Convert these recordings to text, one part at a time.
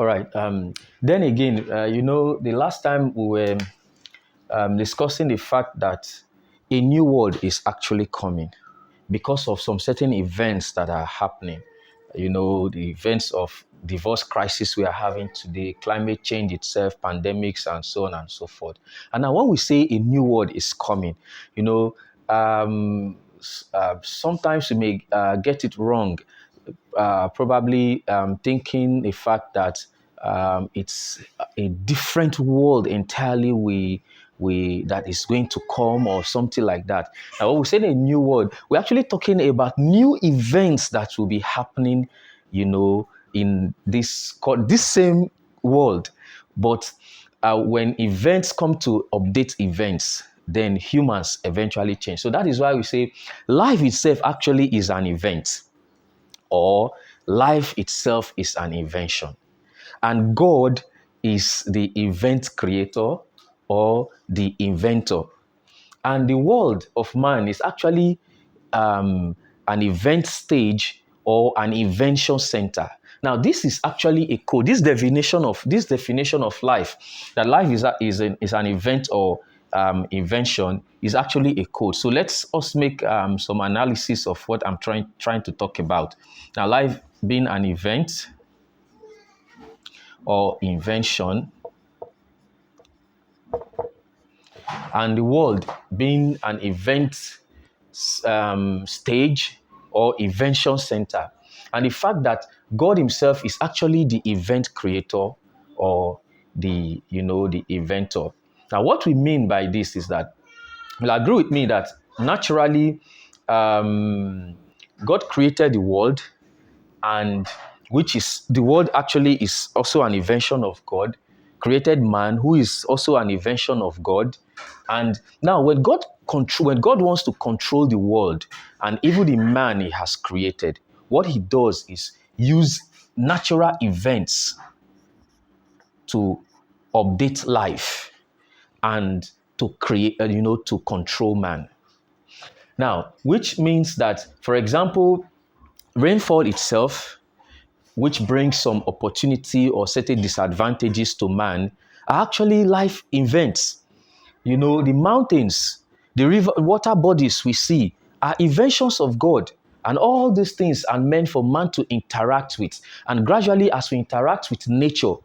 All right. Then again, the last time we were discussing the fact that a new world is actually coming because of some certain events that are happening. The events of divorce crisis we are having today, climate change itself, pandemics, and so on and so forth. And now, when we say a new world is coming, you know, sometimes we may get it wrong, probably thinking the fact that it's a different world entirely we that is going to come or something like that. Now, when we say a new world, we're actually talking about new events that will be happening, in this same world. But when events come to update events, then humans eventually change. So that is why we say life itself actually is an event, or life itself is an invention. And God is the event creator or the inventor. And the world of man is actually an event stage or an invention center. Now, this is actually a code. This definition of life, that life is an event or invention, is actually a code. So let's us make some analysis of what I'm trying to talk about. Now, life being an event or invention, and the world being an event stage or invention center. And the fact that God himself is actually the event creator or the inventor. Now, what we mean by this is that, you'll agree with me that naturally, God created the world, and which is the world actually is also an invention of God, created man, who is also an invention of God. And now, when God wants to control the world and even the man he has created, what he does is use natural events to update life and to create, to control man. Now, which means that, for example, rainfall itself, which brings some opportunity or certain disadvantages to man, are actually life events. The mountains, the river, water bodies we see are inventions of God. And all these things are meant for man to interact with. And gradually, as we interact with nature,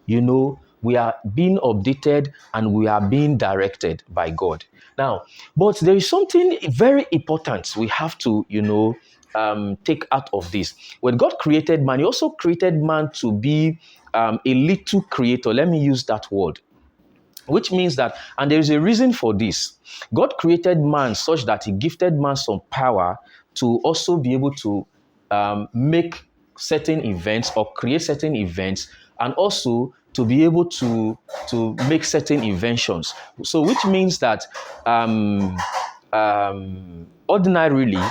we are being updated and we are being directed by God. Now, but there is something very important we have to, take out of this. When God created man, he also created man to be a little creator. Let me use that word. Which means that, and there is a reason for this. God created man such that he gifted man some power to also be able to make certain events or create certain events, and also to be able to make certain inventions. So, which means that ordinarily,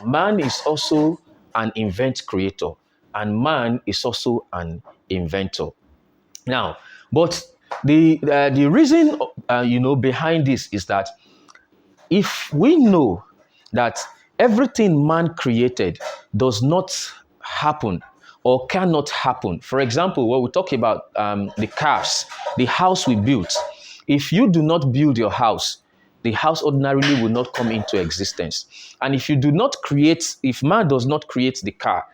man is also an invent creator, and man is also an inventor. Now, but the reason behind this is that, if we know that everything man created does not happen or cannot happen. For example, when we talk about the cars, the house we built, if you do not build your house, the house ordinarily will not come into existence. And if man does not create the car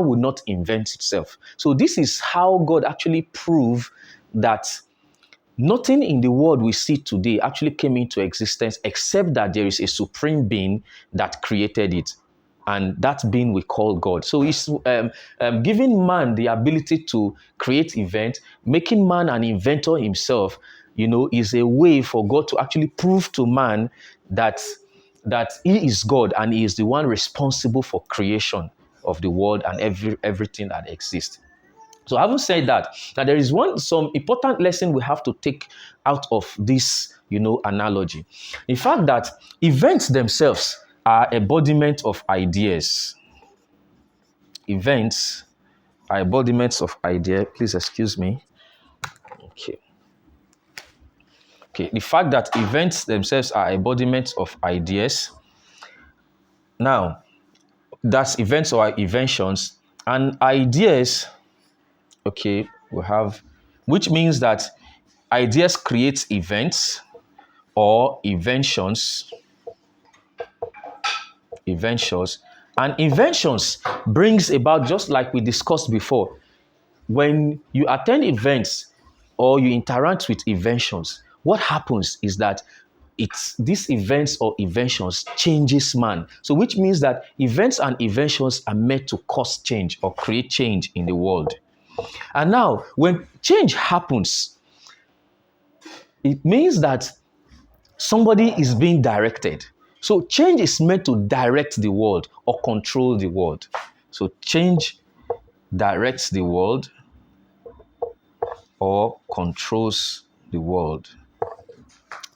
will not invent itself. So this is how God actually proved that nothing in the world we see today actually came into existence except that there is a supreme being that created it. And that being we call God. So it's giving man the ability to create events, making man an inventor himself, is a way for God to actually prove to man that he is God and he is the one responsible for creation of the world and everything that exists. So, having said that, now there is some important lesson we have to take out of this, analogy. In fact, that events themselves are embodiment of ideas. Events are embodiments of idea. Please excuse me. Okay. Okay. The fact that events themselves are embodiments of ideas. Now, that's events or inventions, and ideas. Okay, We have, which means that ideas create events or inventions, and inventions brings about, just like we discussed before, when you attend events or you interact with inventions, what happens is that it's these events or inventions changes man. So which means that events and inventions are meant to cause change or create change in the world. And now when change happens, it means that somebody is being directed. So change is meant to direct the world or control the world. So change directs the world or controls the world.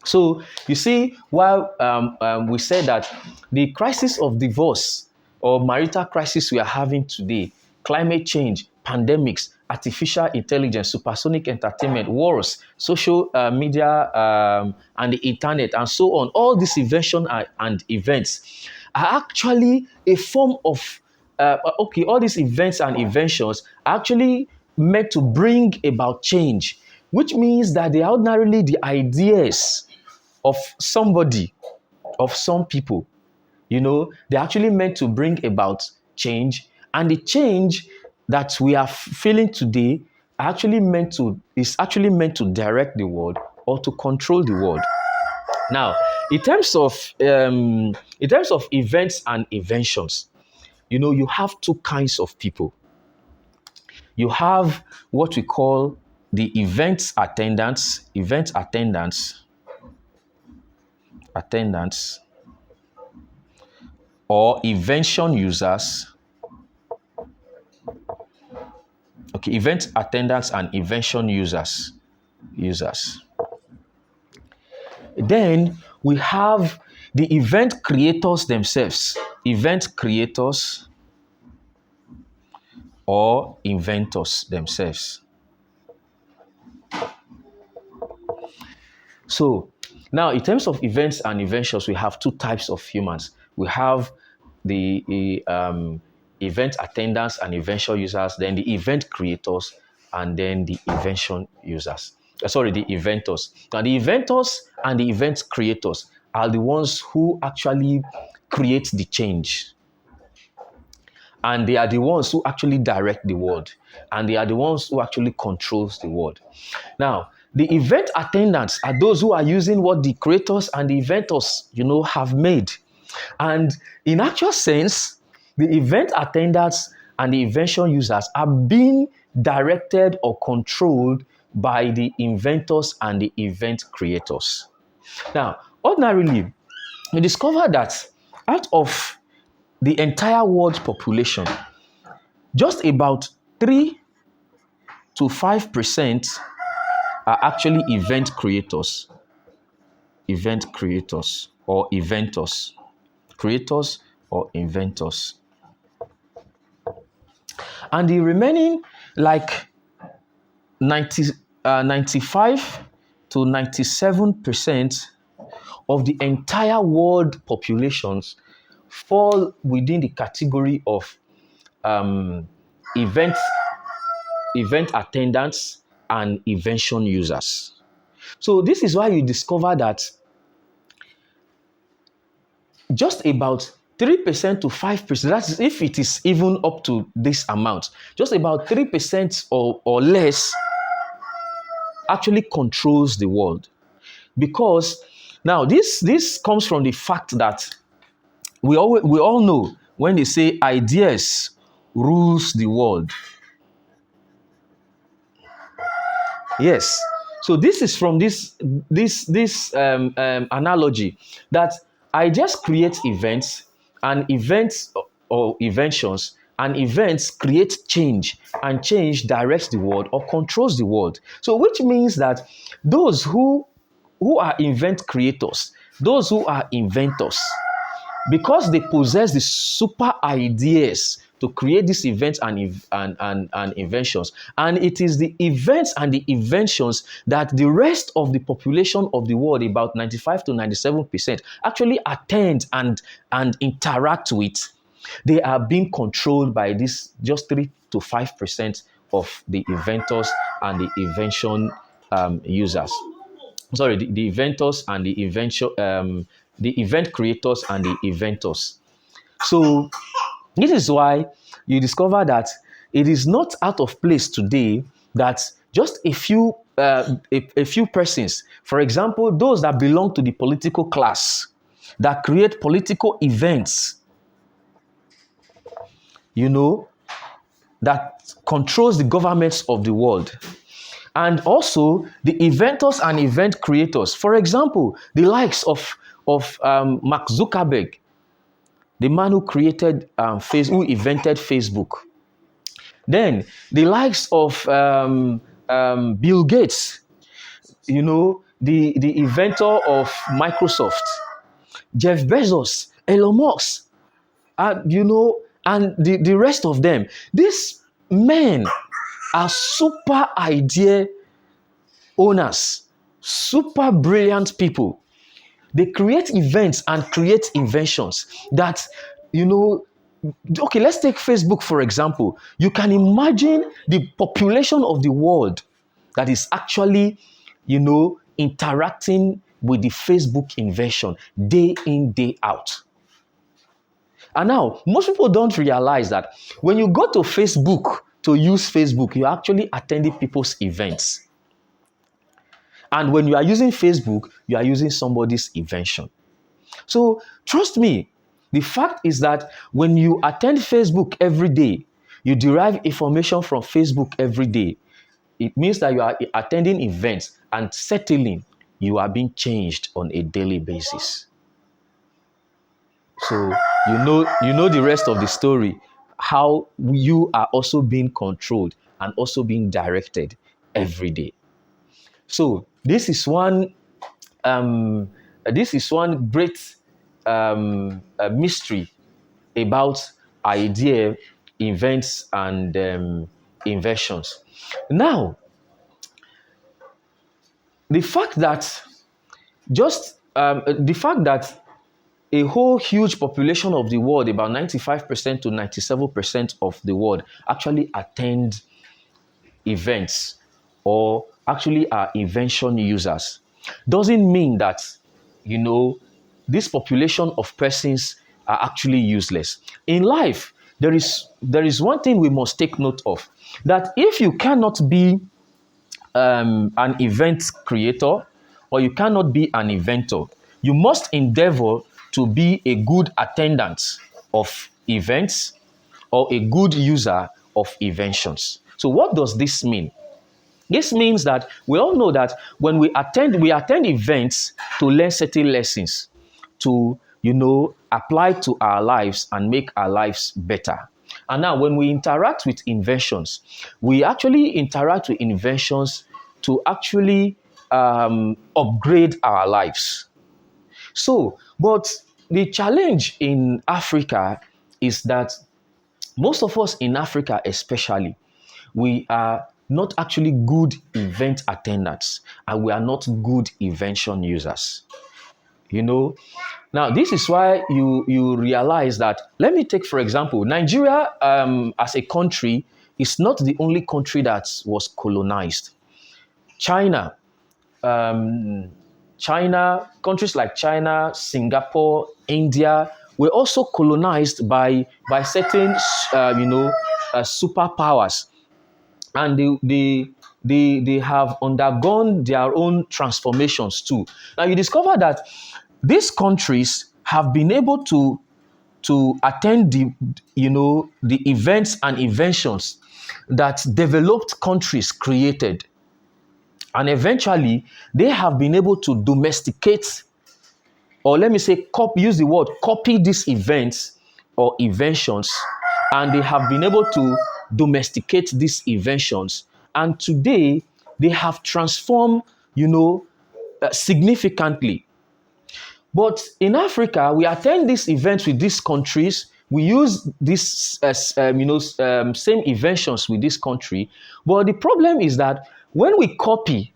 So you see, while we said that the crisis of divorce or marital crisis we are having today, climate change, pandemics, artificial intelligence, supersonic entertainment, wars, social media, and the internet, and so on, all these inventions and events are actually a form of, okay, all these events and inventions are actually meant to bring about change, which means that they are ordinarily the ideas of somebody, of some people. They're actually meant to bring about change, and the change that we are feeling today is actually meant to direct the world or to control the world. Now, in terms of events and inventions, you have two kinds of people. You have what we call the event attendants, or invention users. Okay, event attendants and invention users. Then we have the event creators themselves, event creators or inventors themselves. So now, in terms of events and inventions, we have two types of humans. We have the event attendants and invention users, then the event creators, and then the invention users. The inventors. Now, the inventors and the event creators are the ones who actually create the change. And they are the ones who actually direct the world. And they are the ones who actually controls the world. Now, the event attendants are those who are using what the creators and the inventors, have made. And in actual sense, the event attendants and the invention users are being directed or controlled by the inventors and the event creators. Now, ordinarily, we discover that out of the entire world population, just about 3 to 5% are actually event creators or inventors, creators or inventors. And the remaining, like 95 to 97% of the entire world populations fall within the category of event attendants and invention users. So this is why you discover that just about 3% to 5%, that's if it is even up to this amount, just about 3% or less actually controls the world. Because now this comes from the fact that we all know when they say ideas rules the world. Yes. So this is from this analogy that ideas create events, and events or inventions, and events create change, and change directs the world or controls the world. So which means that those who are event creators, those who are inventors, because they possess the super ideas to create these events and inventions. And it is the events and the inventions that the rest of the population of the world, about 95 to 97%, actually attend and interact with. They are being controlled by this just 3 to 5% of the inventors and the invention users. Sorry, the inventors and the event creators and the inventors. So this is why you discover that it is not out of place today that just a few persons, for example, those that belong to the political class, that create political events, you know, that controls the governments of the world. And also the inventors and event creators. For example, the likes of Mark Zuckerberg, the man who created who invented Facebook. Then the likes of Bill Gates, the inventor of Microsoft, Jeff Bezos, Elon Musk, and the rest of them. These men are super idea owners, super brilliant people. They create events and create inventions that, okay, let's take Facebook for example. You can imagine the population of the world that is actually, interacting with the Facebook invention day in, day out. And now, most people don't realize that when you go to Facebook to use Facebook, you're actually attending people's events. And when you are using Facebook, you are using somebody's invention. So trust me, the fact is that when you attend Facebook every day, you derive information from Facebook every day. It means that you are attending events and settling, you are being changed on a daily basis. So you know the rest of the story, how you are also being controlled and also being directed every day. So this is one great mystery about idea, events, and inventions. Now, the fact that a whole huge population of the world, about 95% to 97% of the world, actually attend events or actually are invention users, doesn't mean that, this population of persons are actually useless. In life, there is one thing we must take note of, that if you cannot be an event creator or you cannot be an inventor, you must endeavor to be a good attendant of events or a good user of inventions. So what does this mean? This means that we all know that when we attend events to learn certain lessons, to, apply to our lives and make our lives better. And now when we interact with inventions, we actually interact with inventions to actually upgrade our lives. So, but the challenge in Africa is that most of us in Africa especially, we are not actually good event attendants and we are not good invention users. Now this is why you realize that, let me take for example, Nigeria as a country is not the only country that was colonized. China, countries like China, Singapore, India were also colonized by certain superpowers, and they have undergone their own transformations too. Now you discover that these countries have been able to attend the events and inventions that developed countries created, and eventually they have been able to domesticate, or let me say use the word copy, these events or inventions, and they have been able to domesticate these inventions, and today they have transformed significantly. But in Africa, we attend these events with these countries. We use these, same inventions with this country. But the problem is that when we copy,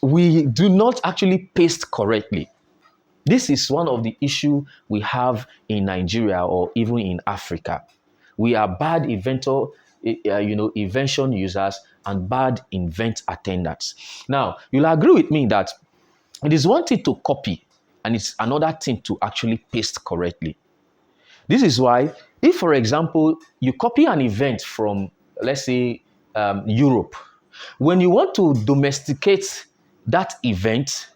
we do not actually paste correctly. This is one of the issues we have in Nigeria or even in Africa. We are bad inventor invention users and bad invent attendants. Now, you'll agree with me that it is one thing to copy and it's another thing to actually paste correctly. This is why, if, for example, you copy an event from, let's say, Europe, when you want to domesticate that event,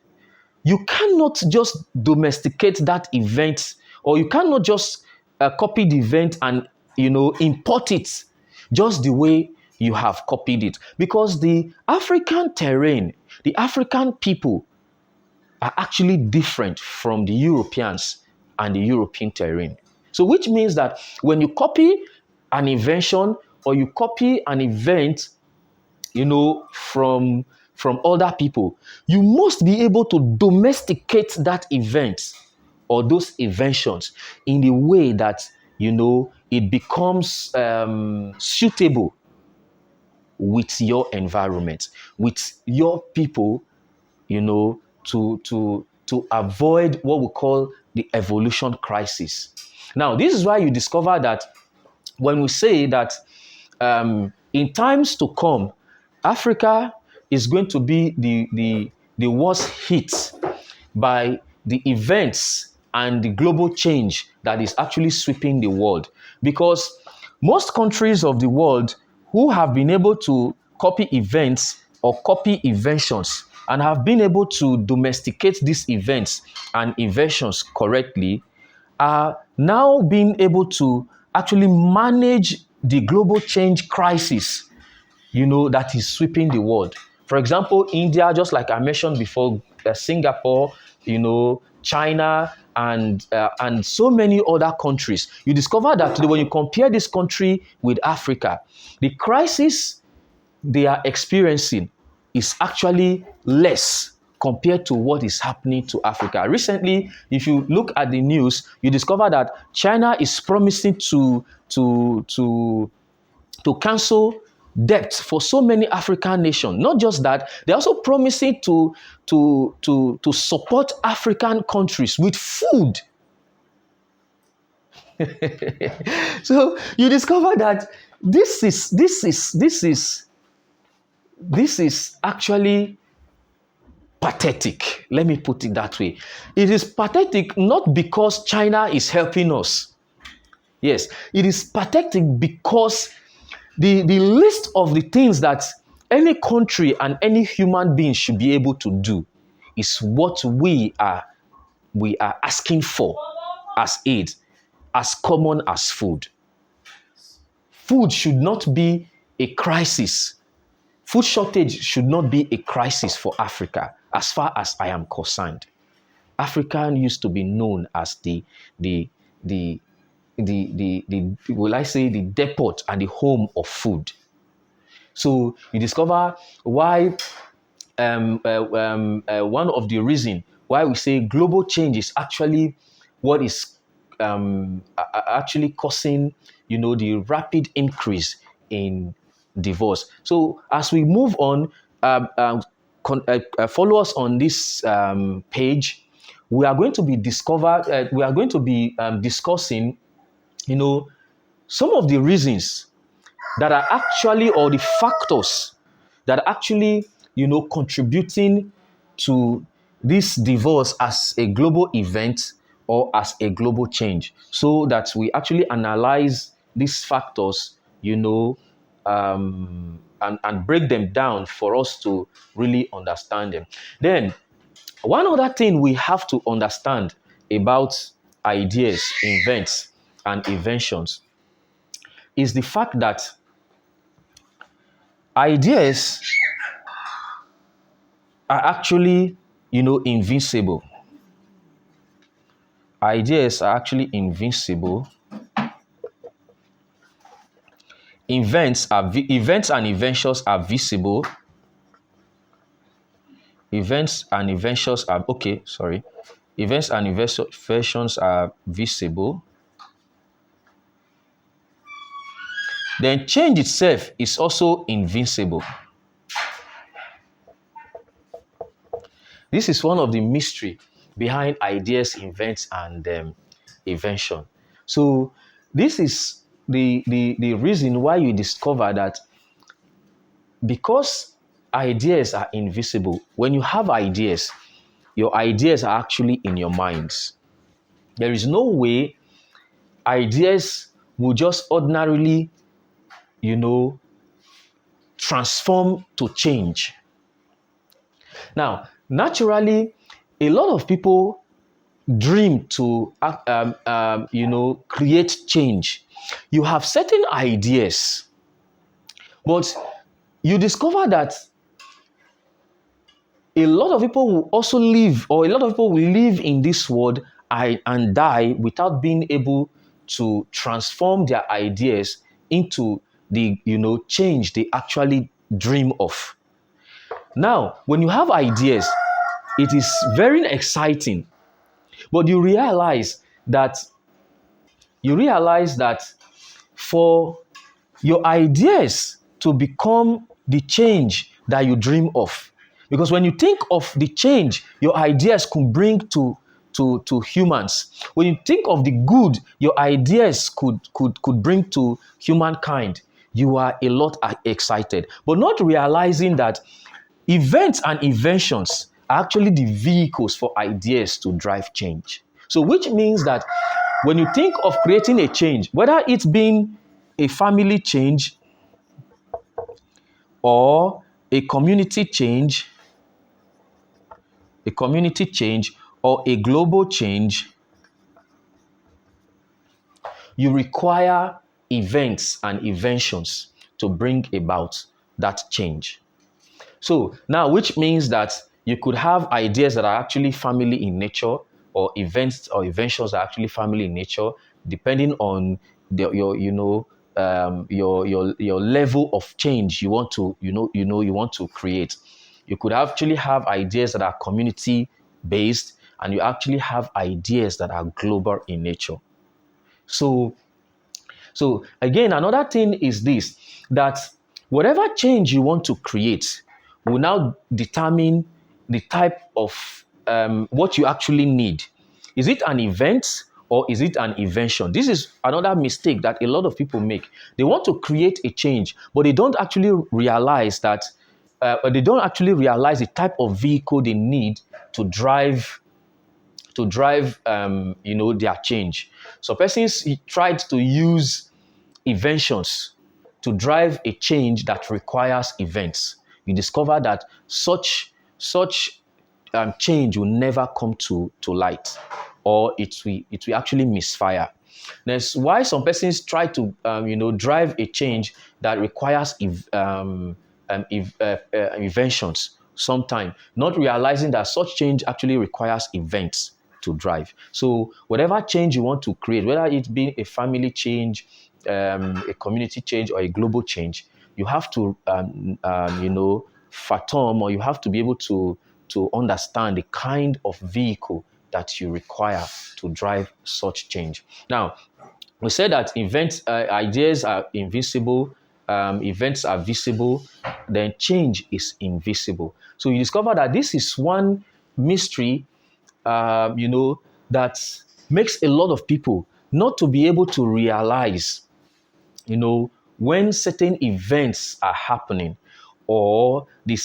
you cannot just domesticate that event, or you cannot just copy the event and import it just the way you have copied it, because the African terrain, the African people are actually different from the Europeans and the European terrain. So which means that when you copy an invention or you copy an event, from other people, you must be able to domesticate that event or those inventions in a way that it becomes suitable with your environment, with your people, to avoid what we call the evolution crisis. Now, this is why you discover that when we say that in times to come, Africa is going to be the worst hit by the events and the global change that is actually sweeping the world. Because most countries of the world who have been able to copy events or copy inventions and have been able to domesticate these events and inventions correctly are now being able to actually manage the global change crisis, that is sweeping the world. For example, India, just like I mentioned before, Singapore, China, and so many other countries. You discover that when you compare this country with Africa, the crisis they are experiencing is actually less compared to what is happening to Africa. Recently, if you look at the news, you discover that China is promising to cancel debt for so many African nations. Not just that, they're also promising to support African countries with food. So you discover that this is actually pathetic. Let me put it that way. It is pathetic not because China is helping us. Yes, it is pathetic because the list of the things that any country and any human being should be able to do is what we are asking for as aid, as common as food. Food should not be a crisis. Food shortage should not be a crisis for Africa, as far as I am concerned. Africa used to be known as the will I say the depot and the home of food. So you discover why one of the reasons why we say global change is actually what is actually causing the rapid increase in divorce. So as we move on, follow us on this page. We are going to be discussing some of the reasons that are actually, or the factors that are actually contributing to this divorce as a global event or as a global change, so that we actually analyze these factors and break them down for us to really understand them. Then one other thing we have to understand about ideas, invents, and inventions is the fact that ideas are actually, invincible. Ideas are actually invincible. Events and inventions are visible. Events and inventions are okay. Sorry, events and inventions are visible. Then change itself is also invincible. This is one of the mystery behind ideas, invents, and invention. So this is the reason why you discover that because ideas are invisible, when you have ideas, your ideas are actually in your minds. There is no way ideas will just ordinarily, you know, transform to change. Now, naturally, a lot of people dream to, create change. You have certain ideas, but you discover that a lot of people will also live, or a lot of people will live in this world and die without being able to transform their ideas into the change they actually dream of. Now, when you have ideas, it is very exciting, but that you realize that for your ideas to become the change that you dream of. Because when you think of the change your ideas could bring to humans, when you think of the good your ideas could bring to humankind, you are a lot excited, but not realizing that events and inventions are actually the vehicles for ideas to drive change. So, which means that when you think of creating a change, whether it's been a family change or a community change, a community change or a global change, you require events and inventions to bring about that change. So now, which means that you could have ideas that are actually family in nature, or events or inventions that are actually family in nature, depending on your level of change you want to you want to create. You could actually have ideas that are community based, and you actually have ideas that are global in nature. So again, another thing is this, that whatever change you want to create will now determine the type of what you actually need. Is it an event or is it an invention? This is another mistake that a lot of people make. They want to create a change, but they don't actually realize the type of vehicle they need to drive their change. So persons tried to use inventions to drive a change that requires events. You discover that such change will never come to light, or it will actually misfire. That's why some persons try to drive a change that requires inventions sometime, not realizing that such change actually requires events to drive. So whatever change you want to create, whether it be a family change, a community change, or a global change, you have to fathom, or you have to be able to understand the kind of vehicle that you require to drive such change. Now, we said that ideas are invisible, events are visible, then change is invisible. So you discover that this is one mystery, that makes a lot of people not to be able to realize, when certain events are happening, or the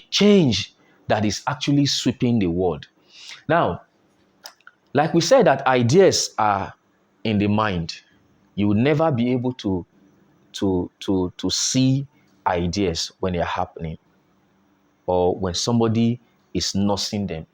change that is actually sweeping the world. Now, like we said, that ideas are in the mind. You will never be able to see ideas when they are happening, or when somebody is nursing them,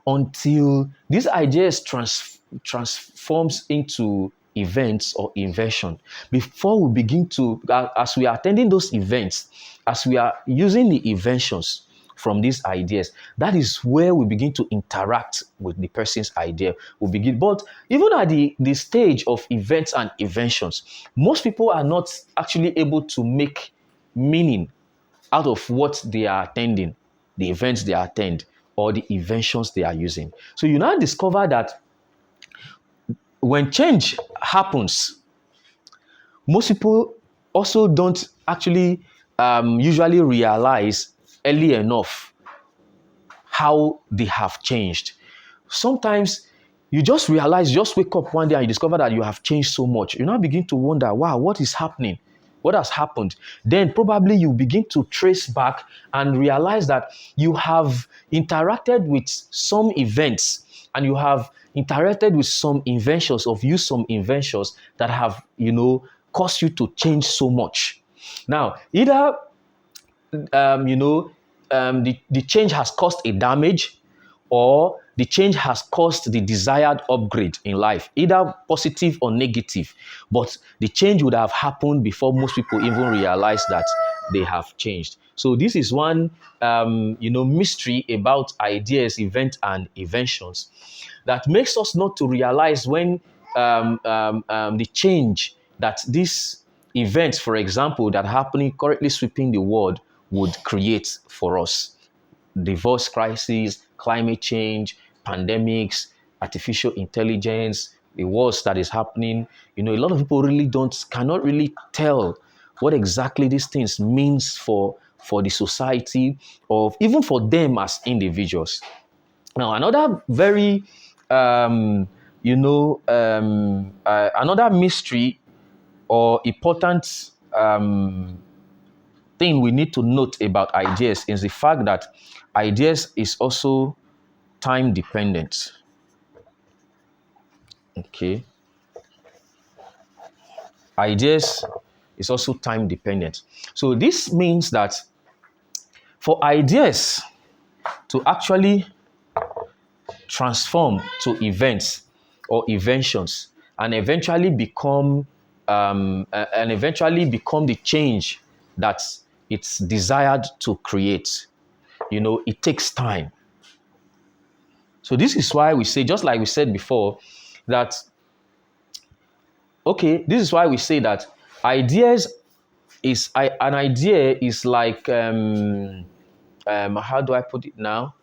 until these ideas transforms into events or invention. Before we begin to, as we are attending those events, as we are using the inventions from these ideas, that is where we begin to interact with the person's idea. We begin, but even at the stage of events and inventions, most people are not actually able to make meaning out of what they are attending, the events they attend, or the inventions they are using. So you now discover that when change happens, most people also don't actually usually realize early enough how they have changed. Sometimes you just realize, you just wake up one day and you discover that you have changed so much. You now begin to wonder, wow, what is happening? What has happened? Then probably you begin to trace back and realize that you have interacted with some events and you have interacted with some inventions, of used some inventions that have, caused you to change so much. Now, either the change has caused a damage, or the change has caused the desired upgrade in life, either positive or negative. But the change would have happened before most people even realize that they have changed. So this is one, mystery about ideas, events, and inventions that makes us not to realize when the change that these events, for example, that are happening currently sweeping the world would create for us. Divorce crisis, climate change, pandemics, artificial intelligence, the wars that is happening. A lot of people really cannot really tell what exactly these things means for the society, or even for them as individuals. Now, another very, another mystery or important thing we need to note about ideas is the fact that ideas is also time dependent. Okay. Ideas is also time dependent. So this means that for ideas to actually transform to events or inventions and eventually become the change that it's desired to create, it takes time. So this is why we say, just like we said before, that this is why we say that an idea is like how do I put it now?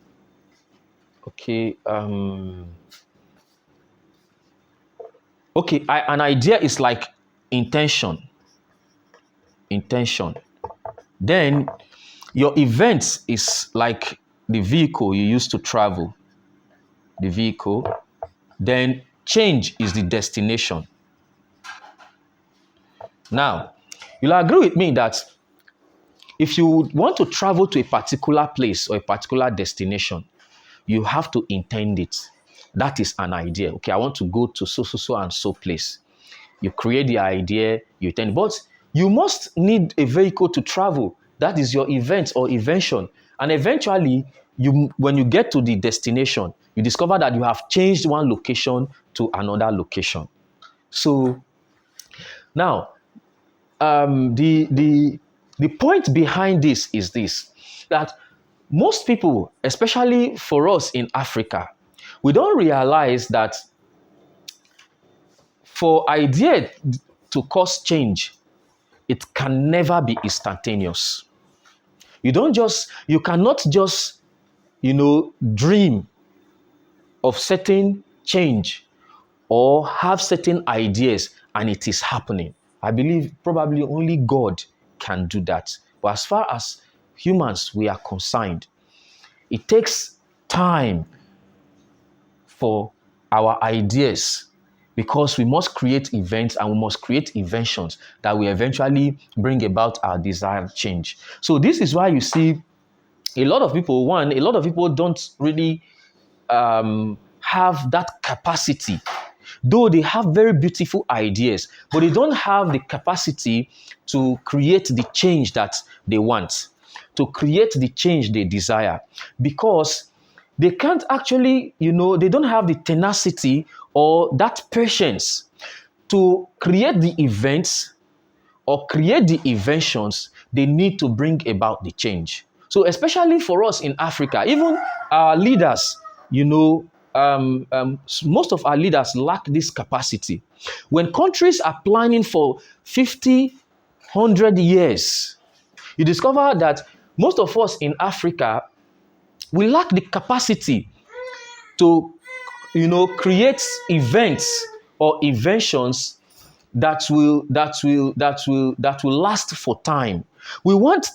An idea is like intention. Then your event is like the vehicle you use to travel. The vehicle. Then change is the destination. Now, you'll agree with me that if you want to travel to a particular place or a particular destination, you have to intend it. That is an idea. Okay, I want to go to so and so place. You create the idea, you intend, but you must need a vehicle to travel. That is your event or invention. And eventually, when you get to the destination, you discover that you have changed one location to another location. So now, the point behind this is this, that most people, especially for us in Africa, we don't realize that for idea to cause change, it can never be instantaneous. You cannot just, dream of certain change or have certain ideas and it is happening. I believe probably only God can do that. But as far as humans we are concerned, it takes time for our ideas, because we must create events and we must create inventions that will eventually bring about our desired change. So this is why you see a lot of people don't really have that capacity. Though they have very beautiful ideas, but they don't have the capacity to create the change that they want, to create the change they desire, because they can't actually, they don't have the tenacity or that patience to create the events or create the inventions they need to bring about the change. So especially for us in Africa, even our leaders, most of our leaders lack this capacity. When countries are planning for 50, 100 years, you discover that most of us in Africa, we lack the capacity to, create events or inventions that will last for time. We want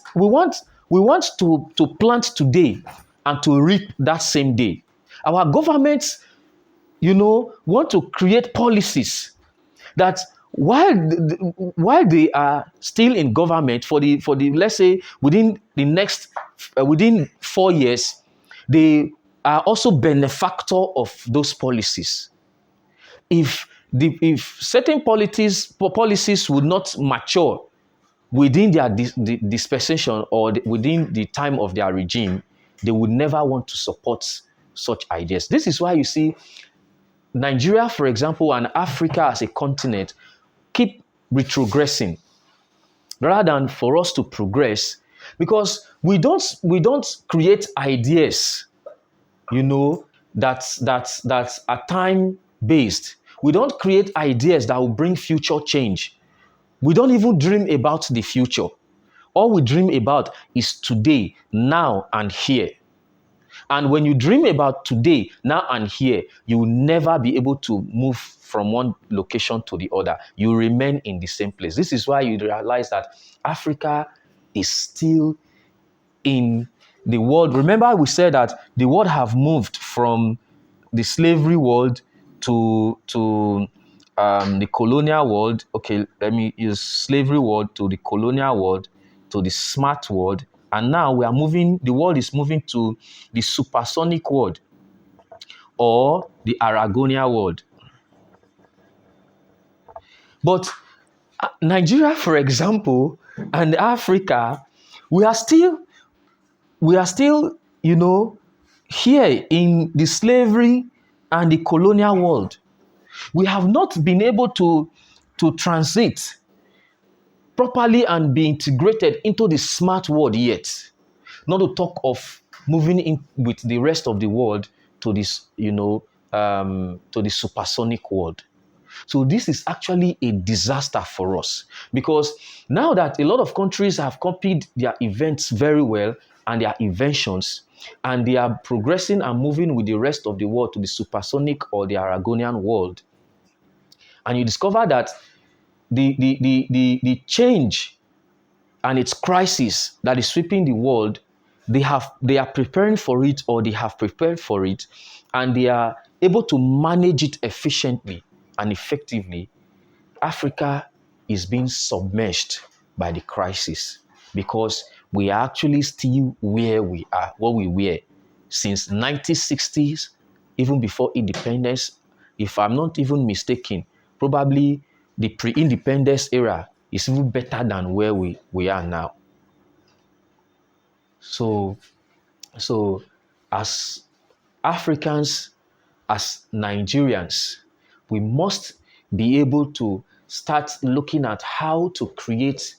to plant today and to reap that same day. Our governments want to create policies that while they are still in government for the let's say within 4 years, they are also benefactor of those policies. If certain policies would not mature within their dispensation or within the time of their regime, they would never want to support such ideas. This is why you see Nigeria, for example, and Africa as a continent keep retrogressing rather than for us to progress, because we don't create ideas, that are time based. We don't create ideas that will bring future change. We don't even dream about the future. All we dream about is today, now, and here. And when you dream about today, now, and here, you will never be able to move from one location to the other. You remain in the same place. This is why you realize that Africa is still in the world. Remember, we said that the world have moved from the slavery world to the colonial world. Okay, let me use slavery world to the colonial world to the smart world, and now we are moving. The world is moving to the supersonic world or the Aragonian world. But Nigeria, for example, and Africa, we are still here in the slavery and the colonial world. We have not been able to transit properly and be integrated into the smart world yet. Not to talk of moving in with the rest of the world to this, to the supersonic world. So this is actually a disaster for us, because now that a lot of countries have copied their events very well and their inventions, and they are progressing and moving with the rest of the world to the supersonic or the Aragonian world, and you discover that the change and its crisis that is sweeping the world, they are preparing for it, or they have prepared for it, and they are able to manage it efficiently and effectively. Africa is being submerged by the crisis, because we are actually still where we are, what we were since 1960s, even before independence. If I'm not even mistaken, probably the pre-independence era is even better than where we are now. So, so as Africans, as Nigerians, we must be able to start looking at how to create,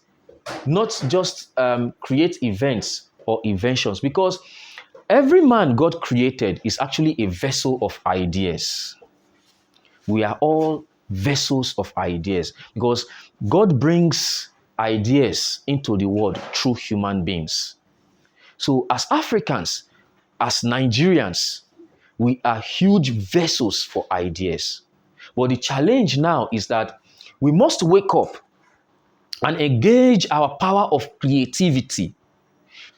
not just create events or inventions, because every man God created is actually a vessel of ideas. We are all vessels of ideas, because God brings ideas into the world through human beings. So as Africans, as Nigerians, we are huge vessels for ideas. But the challenge now is that we must wake up and engage our power of creativity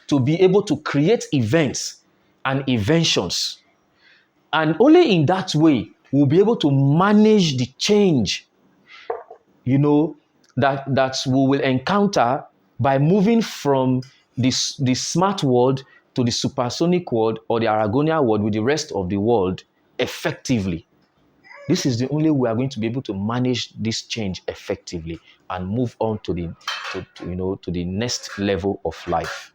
to be able to create events and inventions. And only in that way we'll be able to manage the change, that we will encounter by moving from the smart world to the supersonic world or the Aragonian world with the rest of the world effectively. This is the only way we are going to be able to manage this change effectively and move on to the next level of life.